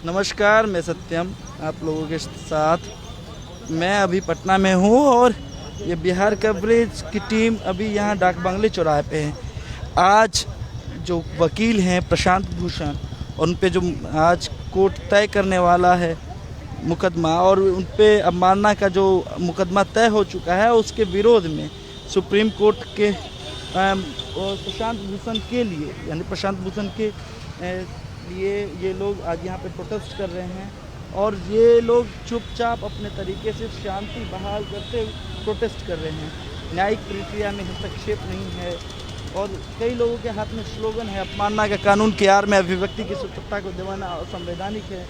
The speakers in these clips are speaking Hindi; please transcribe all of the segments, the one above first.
नमस्कार, मैं सत्यम आप लोगों के साथ। मैं अभी पटना में हूँ और ये बिहार कवरेज की टीम अभी यहाँ डाक बंगले चौराहे पे है। आज जो वकील हैं प्रशांत भूषण, उन पे जो आज कोर्ट तय करने वाला है मुकदमा, और उन पे अवमानना का जो मुकदमा तय हो चुका है, उसके विरोध में सुप्रीम कोर्ट के और प्रशांत भूषण के लिए, यानी प्रशांत भूषण के लिए ये लोग आज यहाँ पे प्रोटेस्ट कर रहे हैं। और ये लोग चुपचाप अपने तरीके से शांति बहाल करते प्रोटेस्ट कर रहे हैं। न्यायिक प्रक्रिया में हस्तक्षेप नहीं है। और कई लोगों के हाथ में स्लोगन है, अपमानना का कानून की आड़ में अभिव्यक्ति की स्वतंत्रता को दबाना असंवैधानिक है,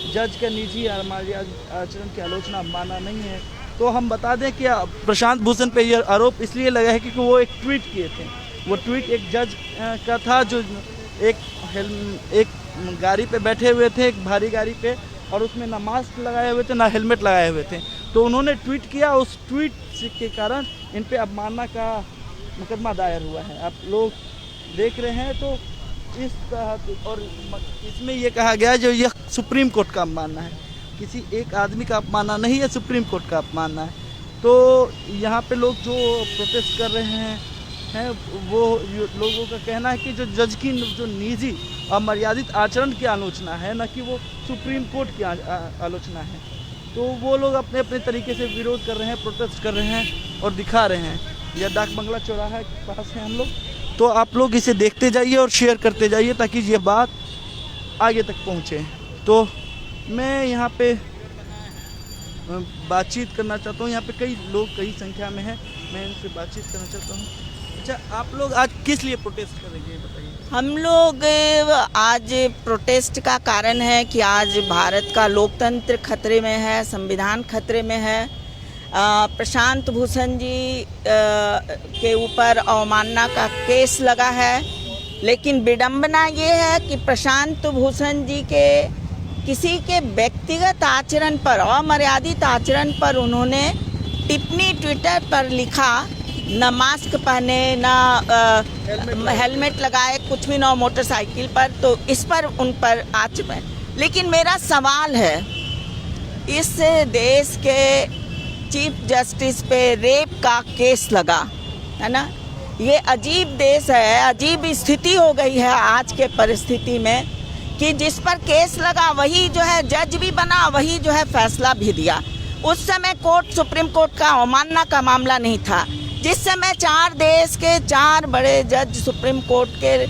जज का निजी आचरण की आलोचना माना नहीं है। तो हम बता दें कि प्रशांत भूषण पे यह आरोप इसलिए लगा है क्योंकि वो एक ट्वीट किए थे। वो ट्वीट एक जज का था जो एक गाड़ी पे बैठे हुए थे, एक भारी गाड़ी पे, और उसमें ना मास्क लगाए हुए थे ना हेलमेट लगाए हुए थे। तो उन्होंने ट्वीट किया, उस ट्वीट के कारण इन पे अवमानना का मुकदमा दायर हुआ है। आप लोग देख रहे हैं। तो इस तरह, और इसमें यह कहा गया जो यह सुप्रीम कोर्ट का अपमानना है, किसी एक आदमी का अपमानना नहीं है, सुप्रीम कोर्ट का अपमानना है। तो यहाँ पे लोग जो प्रोटेस्ट कर रहे हैं वो लोगों का कहना है कि जो जज की जो निजी और मर्यादित आचरण की आलोचना है, न कि वो सुप्रीम कोर्ट की आलोचना है। तो वो लोग अपने अपने तरीके से विरोध कर रहे हैं, प्रोटेस्ट कर रहे हैं और दिखा रहे हैं। यह डाक बंगला चौराहा के पास है हम लोग। तो आप लोग इसे देखते जाइए और शेयर करते जाइए ताकि ये बात आगे तक पहुँचे। तो मैं यहाँ पे बातचीत करना चाहता हूँ। यहाँ पे कई लोग कई संख्या में हैं, मैं इनसे बातचीत करना चाहता हूँ। अच्छा, आप लोग आज किस लिए प्रोटेस्ट करेंगे ये बताइए। हम लोग आज प्रोटेस्ट का कारण है कि आज भारत का लोकतंत्र खतरे में है, संविधान खतरे में है। प्रशांत भूषण जी के ऊपर अवमानना का केस लगा है, लेकिन विडंबना ये है कि प्रशांत भूषण जी के किसी के व्यक्तिगत आचरण पर, अमर्यादित आचरण पर उन्होंने टिप्पणी ट्विटर पर लिखा, न मास्क पहने, न हेलमेट लगाए, कुछ भी, न मोटरसाइकिल पर। तो इस पर उन पर आचरण है। लेकिन मेरा सवाल है, इस देश के चीफ जस्टिस पे रेप का केस लगा है ना। ये अजीब देश है, अजीब स्थिति हो गई है आज के परिस्थिति में कि जिस पर केस लगा वही जो है जज भी बना, वही जो है फैसला भी दिया। उस समय कोर्ट, सुप्रीम कोर्ट का अवमानना का मामला नहीं था। जिस समय 4 देश के 4 बड़े जज सुप्रीम कोर्ट के,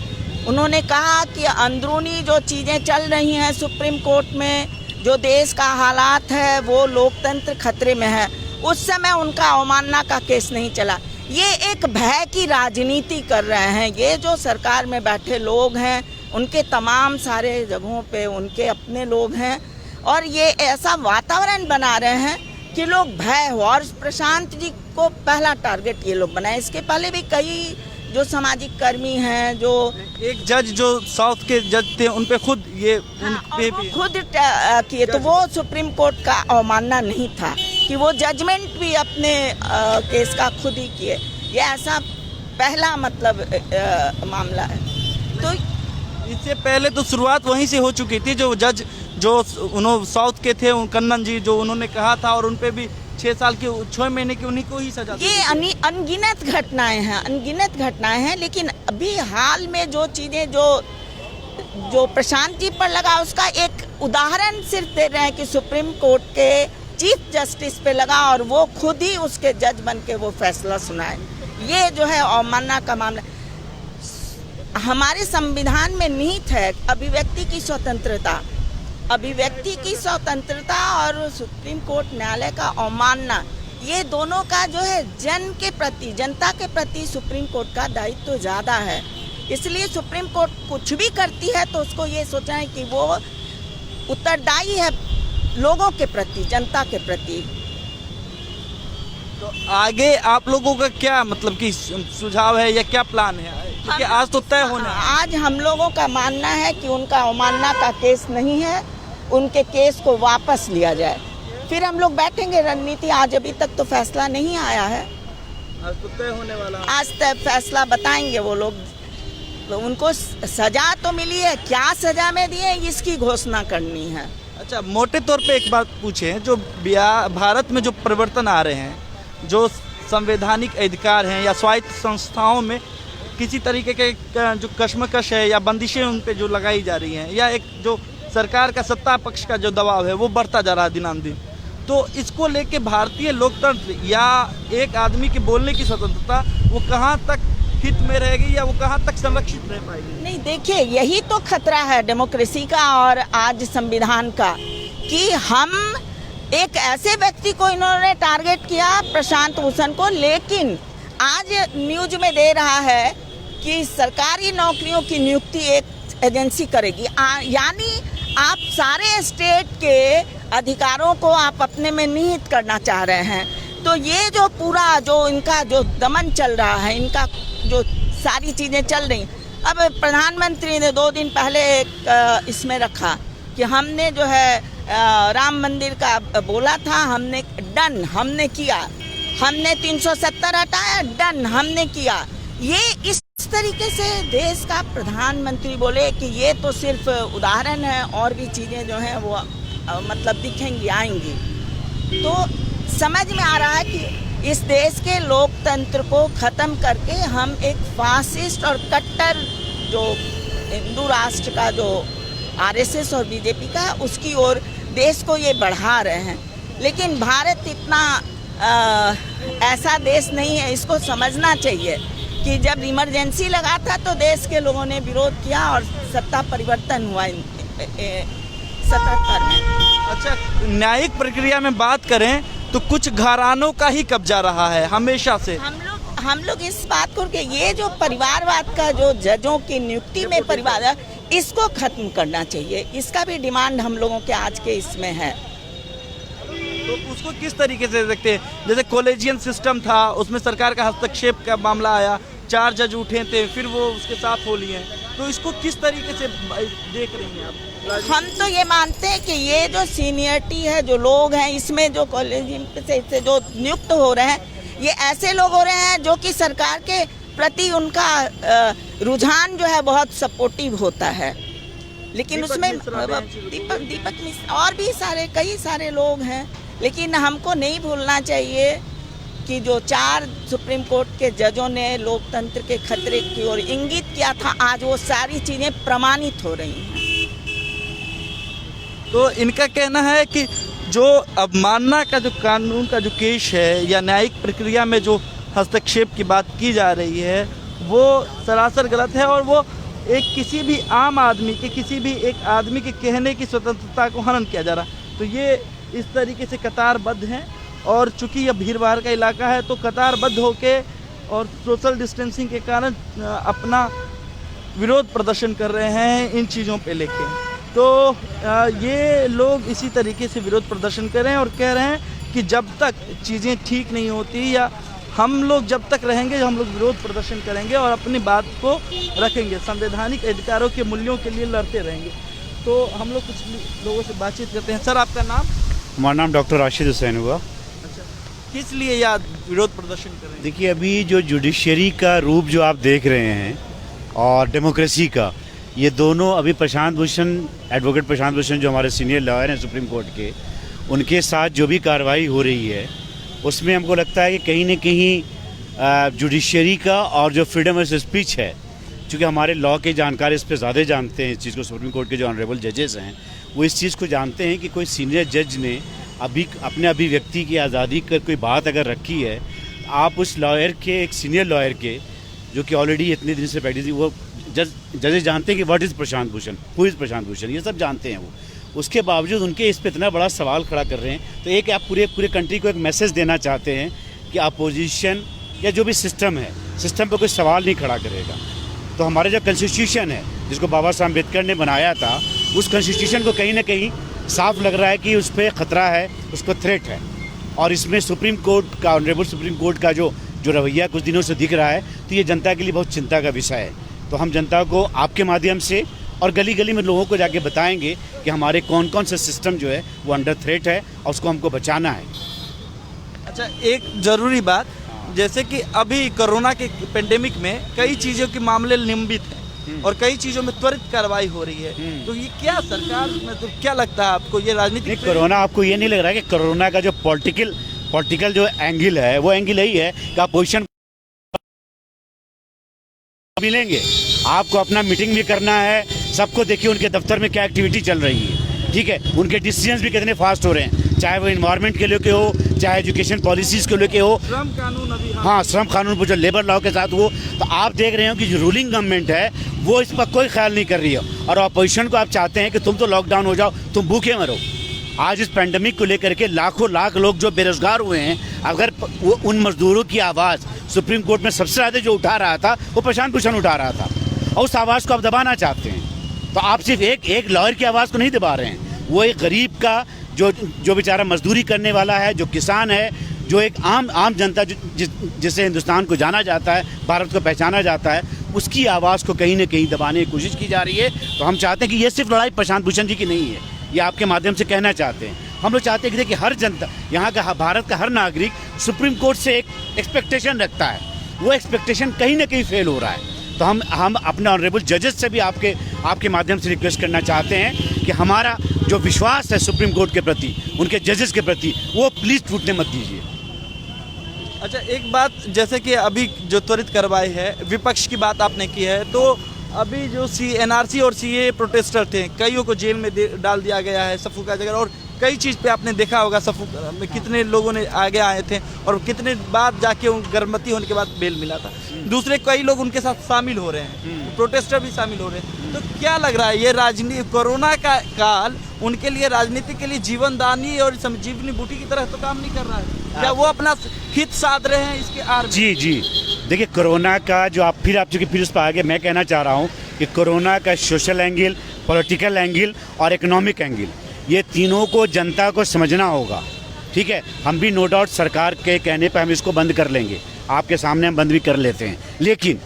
उन्होंने कहा कि अंदरूनी जो चीज़ें चल रही हैं सुप्रीम कोर्ट में, जो देश का हालात है, वो लोकतंत्र खतरे में है, उस समय उनका अवमानना का केस नहीं चला। ये एक भय की राजनीति कर रहे हैं। ये जो सरकार में बैठे लोग हैं, उनके तमाम सारे जगहों पे उनके अपने लोग हैं, और ये ऐसा वातावरण बना रहे हैं कि लोग भय हो। और प्रशांत जी को पहला टारगेट ये लोग बनाए। इसके पहले भी कई जो सामाजिक कर्मी हैं, जो एक जज जो साउथ के जज थे, उन पे खुद ये खुद किए, तो वो सुप्रीम कोर्ट का अवमानना नहीं था कि वो जजमेंट भी अपने केस का खुद ही किए। ये ऐसा पहला मतलब मामला है। तो इससे पहले तो शुरुआत वहीं से हो चुकी थी। जो जज जो उन्होंने साउथ के थे, कन्नन जी, जो उन्होंने कहा था, और उन पे भी 6 महीने की उन्हीं को ही सजा। ये अनगिनत घटनाएं हैं, अनगिनत घटनाएं हैं। लेकिन अभी हाल में जो चीज़ें जो प्रशांत जी पर लगा, उसका एक उदाहरण सिर्फ दे रहे हैं कि सुप्रीम कोर्ट के चीफ जस्टिस पे लगा और वो खुद ही उसके जज बन के वो फैसला सुनाए। ये जो है अवमानना का मामला। हमारे संविधान में निहित है अभिव्यक्ति की स्वतंत्रता, अभिव्यक्ति की स्वतंत्रता और सुप्रीम कोर्ट न्यायालय का अवमानना, ये दोनों का जो है जन के प्रति, जनता के प्रति सुप्रीम कोर्ट का दायित्व तो ज़्यादा है। इसलिए सुप्रीम कोर्ट कुछ भी करती है तो उसको ये सोचना है कि वो उत्तरदायी है लोगों के प्रति, जनता के प्रति। तो आगे आप लोगों का क्या मतलब कि सुझाव है या क्या प्लान है, क्योंकि आज तो तय होना है। आज हम लोगों का मानना है कि उनका अवमानना का केस नहीं है, उनके केस को वापस लिया जाए, फिर हम लोग बैठेंगे रणनीति। आज अभी तक तो फैसला नहीं आया है, आज तो तय होने वाला। आज तय फैसला बताएंगे वो लोग। उनको सजा तो मिली है, क्या सजा में दिए इसकी घोषणा करनी है। अच्छा, मोटे तौर पे एक बात पूछें, जो भारत में जो परिवर्तन आ रहे हैं, जो संवैधानिक अधिकार हैं या स्वायत्त संस्थाओं में किसी तरीके के जो कशमकश है या बंदिशें उन पे जो लगाई जा रही हैं, या एक जो सरकार का सत्ता पक्ष का जो दबाव है वो बढ़ता जा रहा है दिनानुदिन, तो इसको लेके भारतीय लोकतंत्र या एक आदमी के बोलने की स्वतंत्रता वो कहाँ तक हित में रहेगी या वो कहाँ तक संरक्षित रह पाएगी? नहीं, देखिए, यही तो खतरा है डेमोक्रेसी का और आज संविधान का, कि हम एक ऐसे व्यक्ति को इन्होंने टारगेट किया, प्रशांत भूषण को, लेकिन आज न्यूज में दे रहा है कि सरकारी नौकरियों की नियुक्ति एक एजेंसी करेगी। यानी आप सारे स्टेट के अधिकारों को आप अपने में निहित करना चाह रहे हैं। तो ये जो पूरा जो इनका जो दमन चल रहा है, इनका जो सारी चीज़ें चल रही, अब प्रधानमंत्री ने 2 दिन पहले एक इसमें रखा कि हमने जो है राम मंदिर का बोला था, हमने किया, हमने 370 हटाया, डन, हमने किया। ये इस तरीके से देश का प्रधानमंत्री बोले कि ये तो सिर्फ उदाहरण है, और भी चीज़ें जो हैं वो मतलब दिखेंगी, आएंगी। तो समझ में आ रहा है कि इस देश के लोकतंत्र को ख़त्म करके हम एक फासिस्ट और कट्टर जो हिंदू राष्ट्र का जो आरएसएस और बीजेपी का, उसकी ओर देश को ये बढ़ा रहे हैं। लेकिन भारत इतना ऐसा देश नहीं है, इसको समझना चाहिए कि जब इमरजेंसी लगा था तो देश के लोगों ने विरोध किया और सत्ता परिवर्तन हुआ 77 में। अच्छा, न्यायिक प्रक्रिया में बात करें तो कुछ घरानों का ही कब्जा रहा है हमेशा से। हम लोग इस बात को कि ये जो परिवारवाद का जो जजों की नियुक्ति में परिवार है, इसको खत्म करना चाहिए। इसका भी डिमांड हम लोगों के आज के इसमें है। तो उसको किस तरीके से देखते हैं? जैसे कॉलेजियन सिस्टम था, उसमें सरकार का हस्तक्षेप का मामला आया, 4 जज उठे थे, फिर वो उसके साथ हो लिए, तो इसको किस तरीके से देख रही हैं आप? हम तो ये मानते हैं कि ये जो सीनियरिटी है, जो लोग हैं इसमें, जो कॉलेजियम से जो नियुक्त हो रहे हैं, ये ऐसे लोग हो रहे हैं जो कि सरकार के प्रति उनका रुझान जो है बहुत सपोर्टिव होता है। लेकिन उसमें दीपक मिश्रा और भी कई सारे लोग हैं। लेकिन हमको नहीं भूलना चाहिए कि जो 4 सुप्रीम कोर्ट के जजों ने लोकतंत्र के खतरे की ओर इंगित किया था, आज वो सारी चीज़ें प्रमाणित हो रही हैं। तो इनका कहना है कि जो अवमानना का जो कानून का जो केस है या न्यायिक प्रक्रिया में जो हस्तक्षेप की बात की जा रही है, वो सरासर गलत है, और वो एक किसी भी आम आदमी के, किसी भी एक आदमी के कहने की स्वतंत्रता को हनन किया जा रहा। तो ये इस तरीके से कतारबद्ध हैं, और चूंकि यह भीड़ भाड़ का इलाका है तो कतारबद्ध होके और सोशल डिस्टेंसिंग के कारण अपना विरोध प्रदर्शन कर रहे हैं इन चीज़ों पे लेके। तो ये लोग इसी तरीके से विरोध प्रदर्शन कर रहे हैं और कह रहे हैं कि जब तक चीज़ें ठीक नहीं होती, या हम लोग जब तक रहेंगे, हम लोग विरोध प्रदर्शन करेंगे और अपनी बात को रखेंगे, संवैधानिक अधिकारों के मूल्यों के लिए लड़ते रहेंगे। तो हम लोग कुछ लोगों से बातचीत करते हैं। सर, आपका नाम? हमारा नाम डॉक्टर राशिद हुसैन हुआ। अच्छा, किस लिए याद विरोध प्रदर्शन कर रहे हैं? देखिए, अभी जो जुडिशरी का रूप जो आप देख रहे हैं और डेमोक्रेसी का, ये दोनों अभी प्रशांत भूषण, एडवोकेट प्रशांत भूषण जो हमारे सीनियर लॉयर हैं सुप्रीम कोर्ट के, उनके साथ जो भी कार्रवाई हो रही है, उसमें हमको लगता है कि कहीं न कहीं जुडिशरी का और जो फ्रीडम ऑफ स्पीच है, चूँकि हमारे लॉ के जानकार इस पर ज़्यादा जानते हैं इस चीज़ को, सुप्रीम कोर्ट के जो ऑनरेबल जजेस हैं वो इस चीज़ को जानते हैं कि कोई सीनियर जज ने अभी अपने अभिव्यक्ति की आज़ादी कर कोई बात अगर रखी है, आप उस लॉयर के, एक सीनियर लॉयर के, जो कि ऑलरेडी इतने दिन से प्रैक्टिस, वो जजेस जानते हैं कि what is Prashant Bhushan, who is Prashant Bhushan, ये सब जानते हैं वो। उसके बावजूद उनके इस पर इतना बड़ा सवाल खड़ा कर रहे हैं। तो एक आप पूरे कंट्री को एक मैसेज देना चाहते हैं कि अपोजिशन या जो भी सिस्टम है, सिस्टम पर कोई सवाल नहीं खड़ा करेगा। तो हमारा जो कॉन्स्टिट्यूशन है, जिसको बाबा साहब अम्बेडकर ने बनाया था, उस कॉन्स्टिट्यूशन को कहीं ना कहीं साफ लग रहा है कि उस पर ख़तरा है, उसको थ्रेट है। और इसमें सुप्रीम कोर्ट का, ऑनरेबल सुप्रीम कोर्ट का जो रवैया कुछ दिनों से दिख रहा है, तो ये जनता के लिए बहुत चिंता का विषय है। तो हम जनता को आपके माध्यम से और गली गली में लोगों को जाके बताएंगे कि हमारे कौन कौन से सिस्टम जो है वो अंडर थ्रेट है और उसको हमको बचाना है। अच्छा, एक ज़रूरी बात, जैसे कि अभी कोरोना के पेंडेमिक में कई चीज़ों के मामले निलंबित हैं, और कई चीजों में त्वरित कार्रवाई हो रही है, तो ये क्या सरकार मतलब क्या लगता है आपको, ये राजनीतिक नहीं, कोरोना आपको ये नहीं लग रहा है कि कोरोना का जो पॉलिटिकल जो एंगल है वो एंगल यही है कि अपोजिशन मिलेंगे, आपको अपना मीटिंग भी करना है, सबको देखिए उनके दफ्तर में क्या एक्टिविटी चल रही है, ठीक है, उनके डिसीजंस भी कितने फास्ट हो रहे हैं, चाहे वो इन्वायरमेंट के लेके हो, चाहे एजुकेशन पॉलिसीज के लेके हो, श्रम कानून अभी हाँ श्रम कानून जो लेबर लॉ के साथ वो, तो आप देख रहे हो कि जो रूलिंग गवर्नमेंट है वो इस पर कोई ख्याल नहीं कर रही है, और अपोजिशन को आप चाहते हैं कि तुम तो लॉकडाउन हो जाओ, तुम भूखे मरो। आज इस पेंडेमिक को लेकर के लाख लोग जो बेरोजगार हुए हैं, अगर वो उन मजदूरों की आवाज़ सुप्रीम कोर्ट में सबसे ज़्यादा जो उठा रहा था वो प्रशांत भूषण उठा रहा था, और उस आवाज़ को आप दबाना चाहते हैं, तो आप सिर्फ एक लॉयर की आवाज़ को नहीं दबा रहे हैं, वो एक गरीब का जो बेचारा मजदूरी करने वाला है, जो किसान है, जो एक आम जनता जिसे हिंदुस्तान को जाना जाता है, भारत को पहचाना जाता है, उसकी आवाज़ को कहीं ना कहीं दबाने की कोशिश की जा रही है। तो हम चाहते हैं कि ये सिर्फ लड़ाई प्रशांत भूषण जी की नहीं है, ये आपके माध्यम से कहना चाहते हैं। हम लोग चाहते हैं कि देखिए हर जनता, यहाँ का भारत का हर नागरिक सुप्रीम कोर्ट से एक एक्सपेक्टेशन रखता है, वो एक्सपेक्टेशन कहीं ना कहीं फेल हो रहा है। तो हम अपने ऑनरेबल जजेस से भी आपके माध्यम से रिक्वेस्ट करना चाहते हैं कि हमारा जो विश्वास है सुप्रीम कोर्ट के प्रति, उनके जजेस के प्रति, वो प्लीज़ टूटने मत दीजिए। अच्छा, एक बात, जैसे कि अभी जो त्वरित कार्रवाई है, विपक्ष की बात आपने की है, तो अभी जो NRC और CAA प्रोटेस्टर थे, कईयों को जेल में डाल दिया गया है, सफू का जगह, और कई चीज़ पे आपने देखा होगा सफू में कितने लोगों ने आगे आए थे और कितने बाद जाके गर्भवती होने के बाद बेल मिला था। दूसरे कई लोग उनके साथ शामिल हो रहे हैं, प्रोटेस्टर भी शामिल हो रहे हैं। तो क्या लग रहा है, ये राजनीति, कोरोना का काल उनके लिए राजनीति के लिए जीवनदानी और संजीवनी बूटी की तरह तो काम नहीं कर रहा है? क्या वो अपना हित साध रहे हैं इसके आड़ में? जी देखिए, कोरोना का जो फिर उस पर आगे मैं कहना चाह रहा हूँ कि कोरोना का सोशल एंगल, पॉलिटिकल एंगल और इकोनॉमिक एंगल, ये तीनों को जनता को समझना होगा, ठीक है। हम भी नो डाउट सरकार के कहने पर हम इसको बंद कर लेंगे, आपके सामने हम बंद भी कर लेते हैं, लेकिन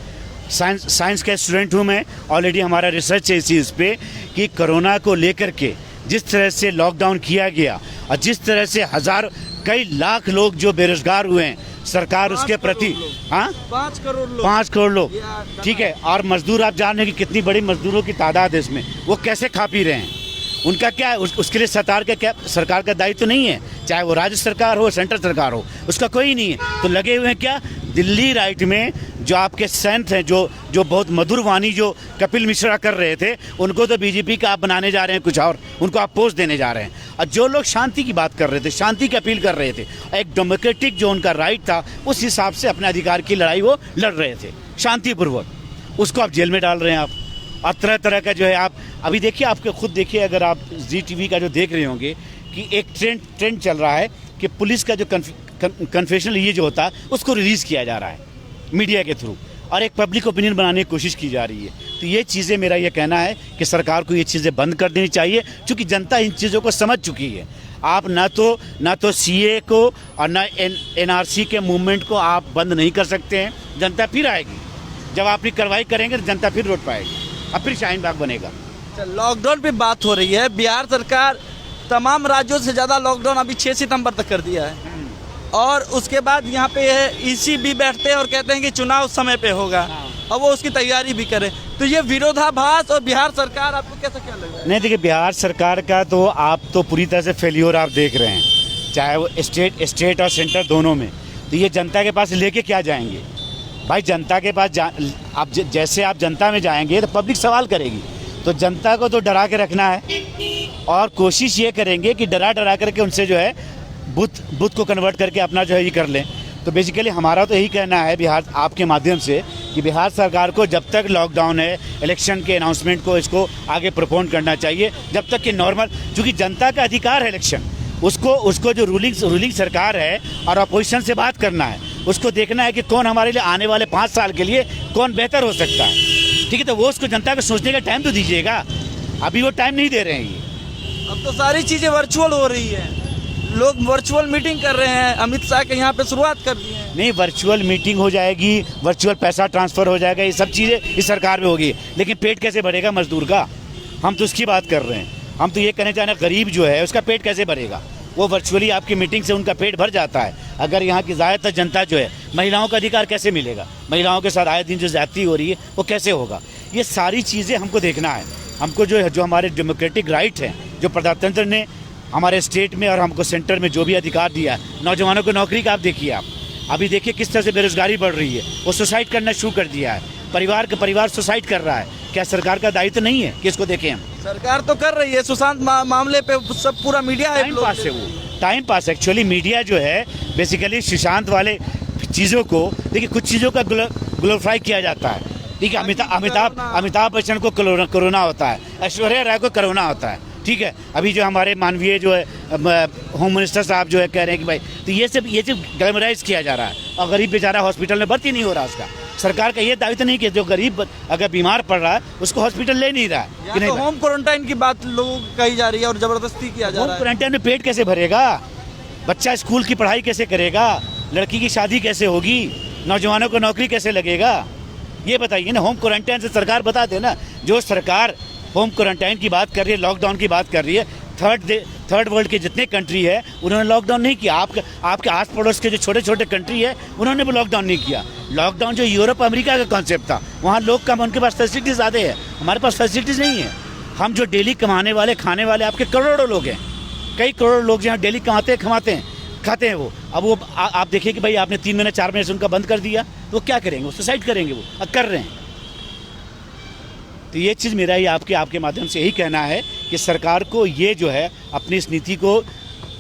साइंस का स्टूडेंट हूँ मैं, ऑलरेडी हमारा रिसर्च है इस चीज़ पे कि कोरोना को लेकर के जिस तरह से लॉकडाउन किया गया और जिस तरह से कई लाख लोग जो बेरोजगार हुए हैं, सरकार उसके प्रति, हाँ 5 करोड़ लोग, ठीक है, और मजदूर आप जान रहे हैं कि कितनी बड़ी मजदूरों की तादाद है इसमें, वो कैसे खा पी रहे हैं, उनका क्या है, उसके लिए सरकार का दायित्व नहीं है, चाहे वो राज्य सरकार हो, सेंट्रल सरकार हो, उसका कोई नहीं है। तो लगे हुए हैं क्या, दिल्ली राइट में जो आपके संत हैं, जो बहुत मधुर वाणी जो कपिल मिश्रा कर रहे थे, उनको तो बीजेपी का आप बनाने जा रहे हैं कुछ और, उनको आप पोस्ट देने जा रहे हैं। और जो लोग शांति की बात कर रहे थे, शांति की अपील कर रहे थे, एक डेमोक्रेटिक जो उनका राइट था, उस हिसाब से अपने अधिकार की लड़ाई वो लड़ रहे थे शांतिपूर्वक, उसको आप जेल में डाल रहे हैं आप। और तरह तरह का जो है, आप अभी देखिए, आपके खुद देखिए, अगर आप ZTV का जो देख रहे होंगे कि एक ट्रेंड चल रहा है कि पुलिस का जो कन्फेशनल ये जो होता है उसको रिलीज़ किया जा रहा है मीडिया के थ्रू, और एक पब्लिक ओपिनियन बनाने की कोशिश की जा रही है। तो ये चीज़ें, मेरा ये कहना है कि सरकार को ये चीज़ें बंद कर देनी चाहिए, क्योंकि जनता इन चीज़ों को समझ चुकी है। आप ना तो CAA को और ना NRC के मूवमेंट को आप बंद नहीं कर सकते हैं। जनता फिर आएगी, जब आप ये कार्रवाई करेंगे तो जनता फिर लौट पाएगी, अब फिर शाहीन बाग बनेगा। लॉकडाउन पे बात हो रही है, बिहार सरकार तमाम राज्यों से ज़्यादा लॉकडाउन अभी 6 सितंबर तक कर दिया है, और उसके बाद यहाँ पे EC भी बैठते हैं और कहते हैं कि चुनाव समय पे होगा, और वो उसकी तैयारी भी करे। तो ये विरोधाभास, और बिहार सरकार आपको कैसा क्या लग रहा है? नहीं, देखिए, बिहार सरकार का तो आप तो पूरी तरह से फेल्योर आप देख रहे हैं, चाहे वो स्टेट और सेंटर दोनों में। तो ये जनता के पास लेके क्या जाएंगे भाई? जनता के पास आप जैसे आप जनता में जाएंगे तो पब्लिक सवाल करेगी, तो जनता को तो डरा के रखना है, और कोशिश ये करेंगे कि डरा करके उनसे जो है बुत को कन्वर्ट करके अपना जो है ये कर लें। तो बेसिकली हमारा तो यही कहना है बिहार, आपके माध्यम से, कि बिहार सरकार को जब तक लॉकडाउन है, इलेक्शन के अनाउंसमेंट को इसको आगे प्रोपोन करना चाहिए, जब तक कि नॉर्मल, क्योंकि जनता का अधिकार है इलेक्शन, उसको जो रूलिंग सरकार है और अपोजिशन से बात करना है, उसको देखना है कि कौन हमारे लिए आने वाले 5 साल के लिए कौन बेहतर हो सकता है, ठीक है। तो वो उसको जनता को सोचने का टाइम तो दीजिएगा, अभी वो टाइम नहीं दे रहे हैं। ये अब तो सारी चीज़ें वर्चुअल हो रही है, लोग वर्चुअल मीटिंग कर रहे हैं, अमित शाह के यहाँ पे शुरुआत कर दी है। नहीं, वर्चुअल मीटिंग हो जाएगी, वर्चुअल पैसा ट्रांसफ़र हो जाएगा, ये सब चीज़ें इस सरकार में होगी, लेकिन पेट कैसे भरेगा मजदूर का? हम तो उसकी बात कर रहे हैं। हम तो ये कहना चाह रहे हैं, गरीब जो है उसका पेट कैसे भरेगा? वो वर्चुअली आपकी मीटिंग से उनका पेट भर जाता है। अगर यहाँ की ज़्यादातर जनता जो है, महिलाओं का अधिकार कैसे मिलेगा, महिलाओं के साथ आए दिन जो ज्यादती हो रही है वो कैसे होगा, ये सारी चीज़ें हमको देखना है। हमको जो हमारे डेमोक्रेटिक राइट हैं, जो प्रजातंत्र ने हमारे स्टेट में और हमको सेंटर में जो भी अधिकार दिया है, नौजवानों को नौकरी का आप देखिए, आप अभी देखिए किस तरह से बेरोजगारी बढ़ रही है, वो सुसाइड करना शुरू कर दिया है, परिवार सुसाइड कर रहा है। क्या सरकार का दायित्व नहीं है कि इसको देखें हम? सरकार तो कर रही है, सुशांत मामले पे सब पूरा मीडिया है, टाइम पास है, वो टाइम पास। एक्चुअली मीडिया जो है बेसिकली सुशांत वाले चीज़ों को, देखिए कुछ चीज़ों का ग्लोरीफाई किया जाता है। ठीक है, अमिताभ बच्चन को कोरोना होता है, ऐश्वर्या राय को कोरोना होता है, ठीक है। अभी जो हमारे मानवीय जो है होम मिनिस्टर साहब जो है कह रहे हैं कि भाई, तो ये सब ग्लैमराइज किया जा रहा है, और गरीब बेचारा हॉस्पिटल में भर्ती नहीं हो रहा। उसका सरकार का ये दायित्व नहीं कि जो गरीब अगर बीमार पड़ रहा है उसको हॉस्पिटल ले नहीं रहा है। तो होम क्वारंटाइन की बात लोगों को कही जा रही है और जबरदस्ती किया जा रहा है। होम क्वारंटाइन में पेट कैसे भरेगा, बच्चा स्कूल की पढ़ाई कैसे करेगा, लड़की की शादी कैसे होगी, नौजवानों को नौकरी कैसे लगेगा, ये बताइए ना। होम क्वारंटाइन से सरकार बता दे ना। जो सरकार होम क्वारंटाइन की बात कर रही है, लॉकडाउन की बात कर रही है, थर्ड वर्ल्ड के जितने कंट्री है उन्होंने लॉकडाउन नहीं किया। आपके आस पड़ोस के जो छोटे छोटे कंट्री है उन्होंने भी लॉकडाउन नहीं किया। लॉकडाउन जो यूरोप अमेरिका का कॉन्सेप्ट था, वहाँ लोग कम, उनके पास फैसिलिटीज ज़्यादा है, हमारे पास फैसिलिटीज नहीं है। हम जो डेली कमाने वाले खाने वाले आपके करोड़ों लोग हैं, कई करोड़ लोग जहाँ डेली खाते हैं वो। अब वो आप देखिए कि भाई आपने 3 महीने 4 महीने से उनका बंद कर दिया, तो वो क्या करेंगे, वो सुसाइड करेंगे, वो अब कर रहे हैं। तो ये चीज़ मेरा ही आपके माध्यम से यही कहना है कि सरकार को ये जो है अपनी इस नीति को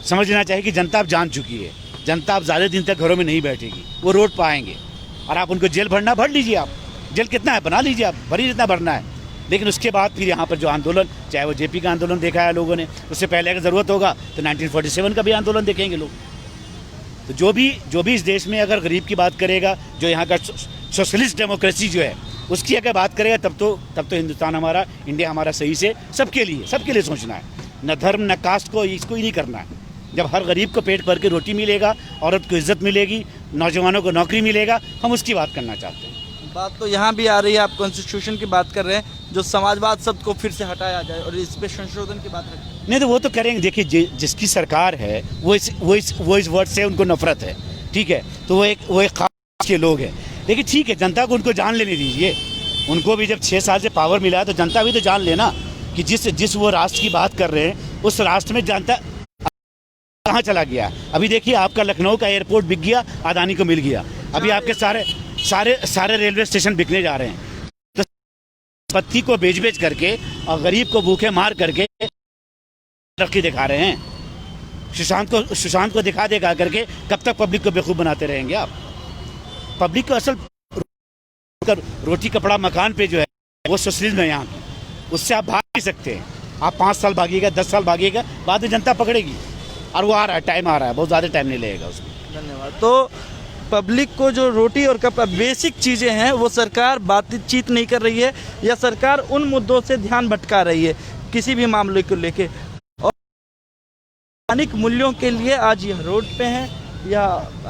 समझना चाहिए कि जनता अब जान चुकी है, जनता अब ज़्यादा दिन तक घरों में नहीं बैठेगी, वो रोड पर आएंगे। और आप उनको जेल भरना भर लीजिए, आप जेल कितना है बना लीजिए, आप भरी जितना भरना है। लेकिन उसके बाद फिर यहाँ पर जो आंदोलन, चाहे वो जेपी का आंदोलन देखा है लोगों ने, उससे पहले अगर ज़रूरत होगा तो 1947 का भी आंदोलन देखेंगे लोग। तो जो भी इस देश में अगर गरीब की बात करेगा, जो यहाँ का सोशलिस्ट डेमोक्रेसी जो है उसकी अगर बात करेगा, तब तो हिंदुस्तान हमारा, इंडिया हमारा सही से सबके लिए सोचना है। न धर्म न कास्ट को इसको ही नहीं करना है। जब हर गरीब को पेट भर के रोटी मिलेगा, औरत को इज्जत मिलेगी, नौजवानों को नौकरी मिलेगा, हम उसकी बात करना चाहते हैं। बात तो यहाँ भी आ रही है, आप कॉन्स्टिट्यूशन की बात कर रहे हैं, जो समाजवाद शब्द को फिर से हटाया जाए और इस पे संशोधन की बात रखें। नहीं तो वो तो करेंगे। देखिए जिसकी सरकार है वो इस वर्ड से उनको नफरत है, ठीक है, तो वो एक खास के लोग हैं। लेकिन ठीक है, जनता को उनको जान लेने दीजिए। उनको भी जब 6 साल से पावर मिला है तो जनता भी तो जान लेना कि जिस वो राष्ट्र की बात कर रहे हैं उस राष्ट्र में जनता कहाँ चला गया। अभी देखिए आपका लखनऊ का एयरपोर्ट बिक गया, अदानी को मिल गया। अभी आपके सारे रेलवे स्टेशन बिकने जा रहे हैं। तो पत्ती को बेच करके और गरीब को भूखे मार करके तरक्की दिखा रहे हैं। सुशांत को दिखा करके कब तक पब्लिक को बेवकूफ़ बनाते रहेंगे आप? पब्लिक को असल रोटी कपड़ा मकान पे जो है वो सोशलिज्म है यहाँ की, उससे आप भाग नहीं सकते हैं। आप 5 साल भागिएगा, 10 साल भागिएगा, बाद में जनता पकड़ेगी। और वो आ रहा है, टाइम आ रहा है, बहुत ज़्यादा टाइम नहीं लगेगा उसको। धन्यवाद। तो पब्लिक को जो रोटी और कपड़ा बेसिक चीज़ें हैं वो सरकार बातचीत नहीं कर रही है, या सरकार उन मुद्दों से ध्यान भटका रही है किसी भी मामले को लेके, और स्थानिक मूल्यों के लिए आज यह रोड पे हैं या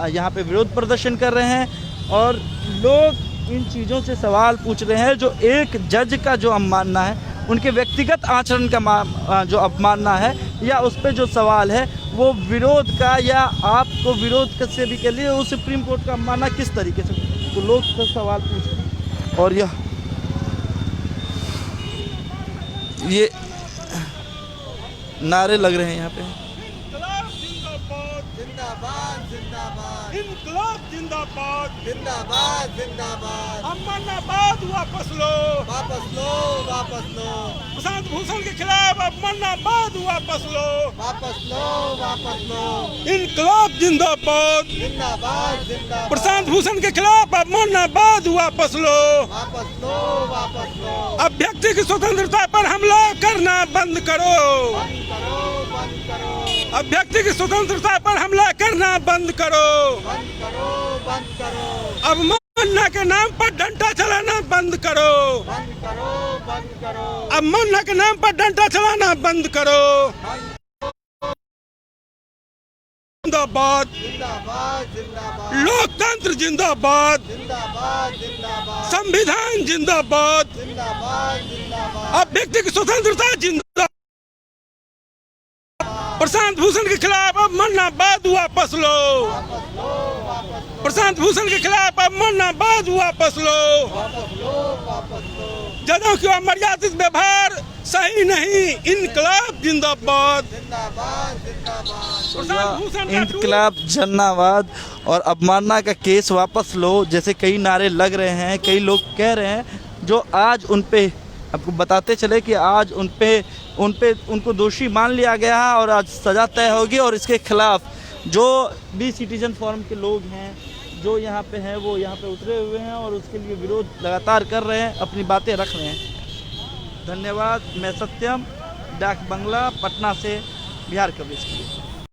यहाँ पे विरोध प्रदर्शन कर रहे हैं। और लोग इन चीज़ों से सवाल पूछ रहे हैं, जो एक जज का जो अवमानना है, उनके व्यक्तिगत आचरण का जो अवमानना है, या उस पर जो सवाल है वो विरोध का, या आपको विरोध से भी के लिए वो सुप्रीम कोर्ट का अवमानना किस तरीके से, तो लोग तो सवाल पूछ रहे हैं। और ये नारे लग रहे हैं यहाँ पे, इनकलाब जिंदाबाद, जिंदाबाद जिंदाबाद, अमनाबाद वापस लो, वापस लो, वापस लो, प्रशांत भूषण के खिलाफ अमनाबाद वापस लो, वापस लो, वापस लो, इनकलाब जिंदाबाद, जिंदाबाद जिंदाबाद, प्रशांत भूषण के खिलाफ अमनाबाद वापस लो, वापस लो, वापस लो, अभ्यर्थी की स्वतंत्रता पर हमला करना बंद करो, बंद करो, बंद करो, अभ्यर्थी की स्वतंत्रता पर हमला करना बंद करो, बंद करो, बंद करो, अवमानना के नाम पर डंडा चलाना बंद करो, बंद करो, बंद करो, अवमानना के नाम पर डंडा चलाना बंद करो। जिंदाबाद, जिंदाबाद, जिंदाबाद, लोकतंत्र जिंदाबाद, जिंदाबाद, जिंदाबाद, संविधान जिंदाबाद, जिंदाबाद, जिंदाबाद, अभ्यर्थी की स्वतंत्रता जिंदाबाद, प्रशांत भूषण के खिलाफ अब मरना बाद वापस लो। प्रशांत भूषण के खिलाफ अब मरना बाद वापस लो। जजों की अमर्यादित व्यवहार सही नहीं, इनकलाब जिंदाबाद। प्रशांत भूषण का इनकलाब जन्नाबाद और अवमानना का केस वापस लो जैसे कई नारे लग रहे हैं, कई लोग कह रहे हैं, जो आज उन पे आपको बताते चले कि आज उनको दोषी मान लिया गया है और आज सज़ा तय होगी। और इसके खिलाफ जो भी सिटीजन फोरम के लोग हैं जो यहाँ पे हैं वो यहाँ पे उतरे हुए हैं और उसके लिए विरोध लगातार कर रहे हैं, अपनी बातें रख रहे हैं। धन्यवाद। मैं सत्यम, डाक बंगला, पटना से बिहार कवरेज के लिए।